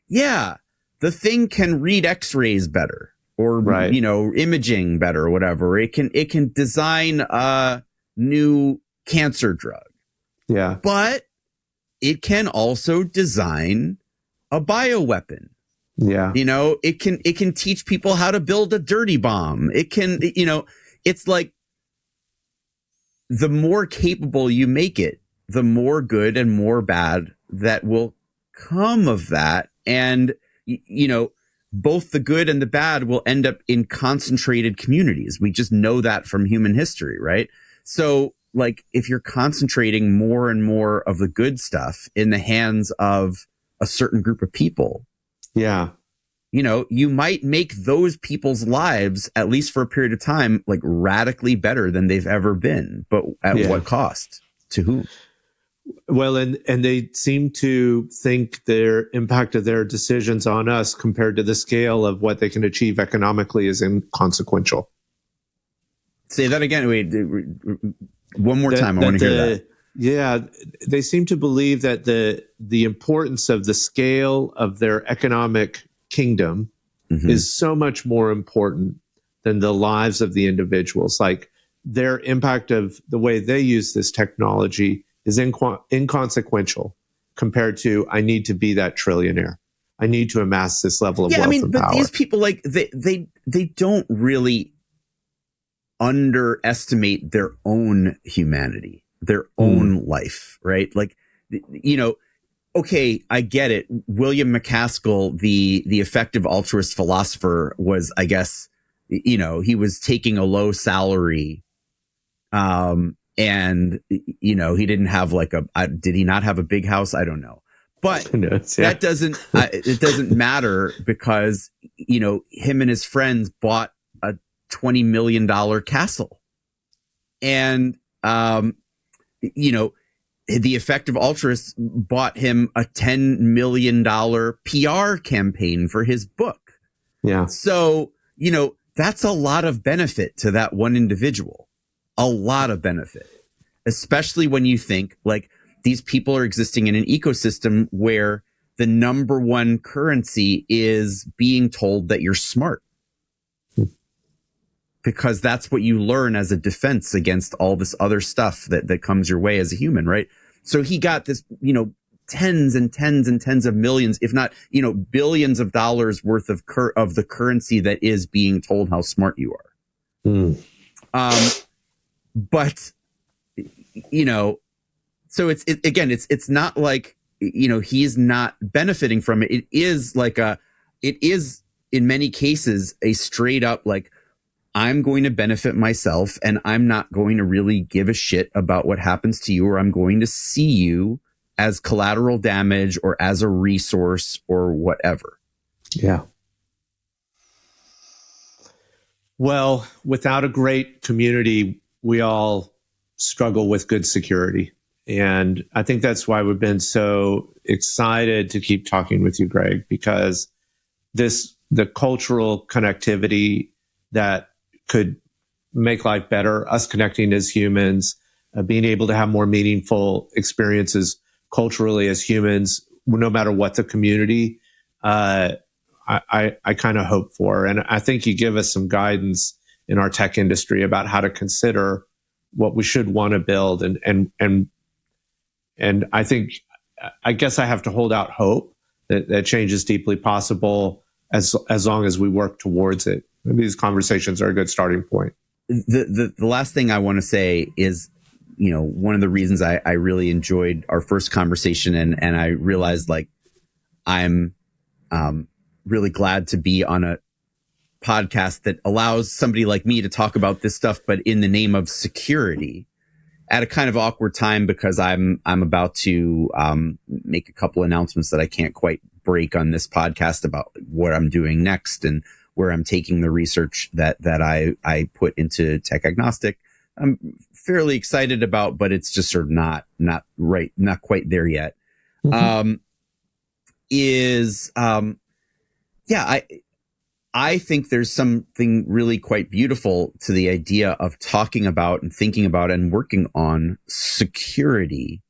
yeah, the thing can read X-rays better, or right. Imaging better, or whatever. It can design a new cancer drug. Yeah, but it can also design a bioweapon. Yeah, it can teach people how to build a dirty bomb. It can, it's like, the more capable you make it, the more good and more bad that will come of that. And, both the good and the bad will end up in concentrated communities. We just know that from human history, right? So, like, if you're concentrating more and more of the good stuff in the hands of a certain group of people. Yeah. you might make those people's lives, at least for a period of time, like radically better than they've ever been. But at what cost? To whom? Well, and they seem to think their impact of their decisions on us compared to the scale of what they can achieve economically is inconsequential. Say that again. Wait, one more time. I want to hear that. Yeah, they seem to believe that the importance of the scale of their economic kingdom is so much more important than the lives of the individuals. Like their impact of the way they use this technology is inconsequential compared to, I need to be that trillionaire. I need to amass this level of wealth and but power. These people, like they don't really underestimate their own humanity, their own life, right? Like, okay, I get it. William McCaskill, the effective altruist philosopher, was, I guess, he was taking a low salary, and he didn't have did he not have a big house? I don't know, but that doesn't it doesn't matter, because him and his friends bought a $20 million castle, and the effective altruist bought him a $10 million PR campaign for his book. Yeah. So, that's a lot of benefit to that one individual, a lot of benefit, especially when you think like these people are existing in an ecosystem where the number one currency is being told that you're smart. Because that's what you learn as a defense against all this other stuff that comes your way as a human, right? So he got this, tens and tens and tens of millions, if not, billions of dollars worth of the currency that is being told how smart you are. But so it's not like, he's not benefiting from it. It is in many cases a straight up like, I'm going to benefit myself and I'm not going to really give a shit about what happens to you, or I'm going to see you as collateral damage or as a resource or whatever. Yeah. Well, without a great community, we all struggle with good security. And I think that's why we've been so excited to keep talking with you, Greg, because the cultural connectivity that could make life better, us connecting as humans, being able to have more meaningful experiences culturally as humans, no matter what the community, I kind of hope for. And I think you give us some guidance in our tech industry about how to consider what we should want to build. And I think, I guess I have to hold out hope that change is deeply possible as long as we work towards it. Maybe these conversations are a good starting point. The last thing I want to say is, one of the reasons I really enjoyed our first conversation and I realized like I'm really glad to be on a podcast that allows somebody like me to talk about this stuff, but in the name of security at a kind of awkward time, because I'm about to make a couple announcements that I can't quite break on this podcast about what I'm doing next and where I'm taking the research that I put into tech agnostic. I'm fairly excited about, but it's just sort of not quite there yet. I think there's something really quite beautiful to the idea of talking about and thinking about and working on security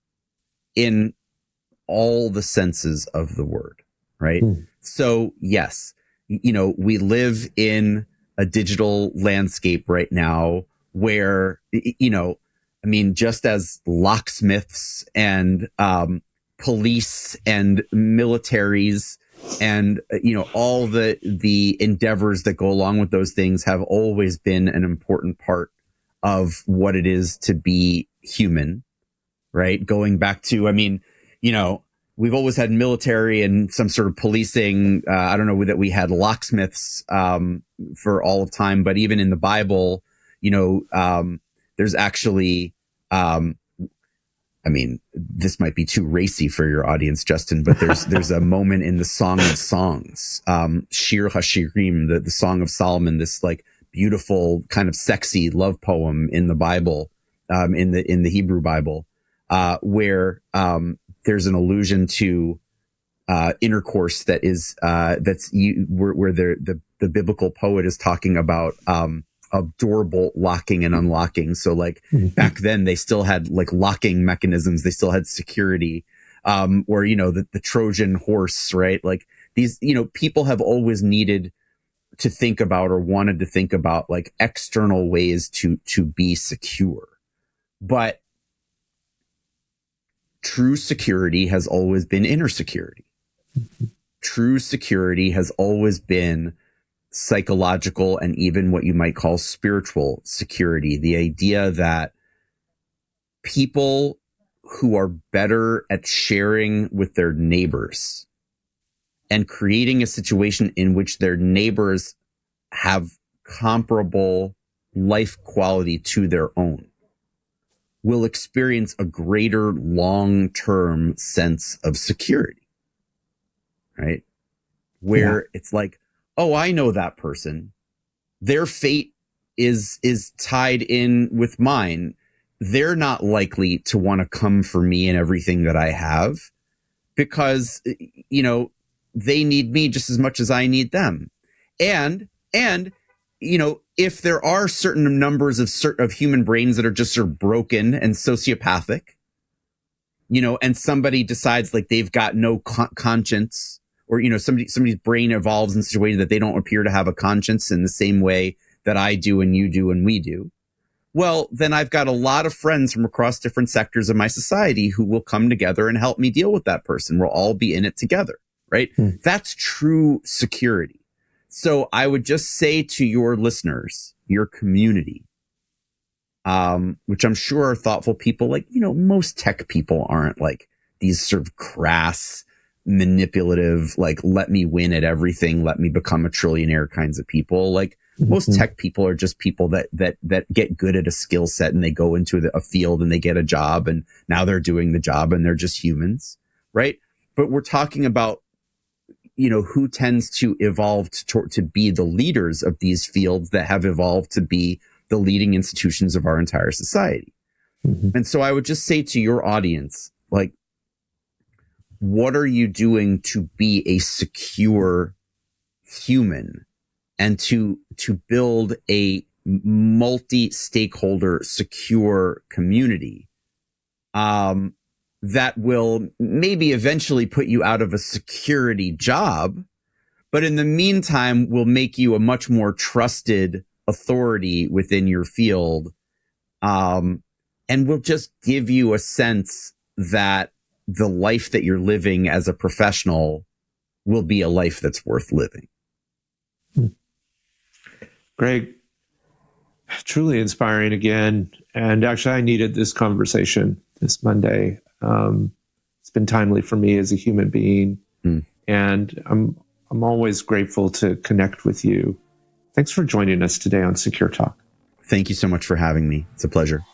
in all the senses of the word, right? So yes, we live in a digital landscape right now where, just as locksmiths and police and militaries and, all the endeavors that go along with those things have always been an important part of what it is to be human, right? Going back to, we've always had military and some sort of policing. I don't know that we had locksmiths for all of time, but even in the Bible, there's actually, I mean, this might be too racy for your audience, Justin, but there's a moment in the Song of Songs, Shir HaShirim, the Song of Solomon, this like beautiful kind of sexy love poem in the Bible, in the Hebrew Bible, where there's an allusion to intercourse that is where the biblical poet is talking about a door bolt locking and unlocking. So like back then they still had like locking mechanisms. They still had security, or, you know, the Trojan horse, right? Like these, you know, people have always needed to think about or wanted to think about like external ways to be secure. But true security has always been inner security. True security has always been psychological and even what you might call spiritual security. The idea that people who are better at sharing with their neighbors and creating a situation in which their neighbors have comparable life quality to their own will experience a greater long-term sense of security, right? Where it's like, oh, I know that person. Their fate is tied in with mine. They're not likely to want to come for me and everything that I have because, you know, they need me just as much as I need them. And, you know, if there are certain numbers of human brains that are just sort of broken and sociopathic, you know, and somebody decides like they've got no conscience, or, you know, somebody's brain evolves in such a way that they don't appear to have a conscience in the same way that I do and you do and we do. Well, then I've got a lot of friends from across different sectors of my society who will come together and help me deal with that person. We'll all be in it together, right? That's true security. So I would just say to your listeners, your community, which I'm sure are thoughtful people, like, you know, most tech people aren't like these sort of crass, manipulative, like, let me win at everything, let me become a trillionaire kinds of people. Like most tech people are just people that get good at a skill set and they go into a field and they get a job and now they're doing the job and they're just humans, right? But we're talking about, you know, who tends to evolve to be the leaders of these fields that have evolved to be the leading institutions of our entire society. And so I would just say to your audience, like, what are you doing to be a secure human and to build a multi-stakeholder secure community that will maybe eventually put you out of a security job, but in the meantime will make you a much more trusted authority within your field, and will just give you a sense that the life that you're living as a professional will be a life that's worth living. Greg, truly inspiring again. And actually, I needed this conversation this Monday. It's been timely for me as a human being. And I'm always grateful to connect with you. Thanks for joining us today on Secure Talk. Thank you so much for having me. It's a pleasure.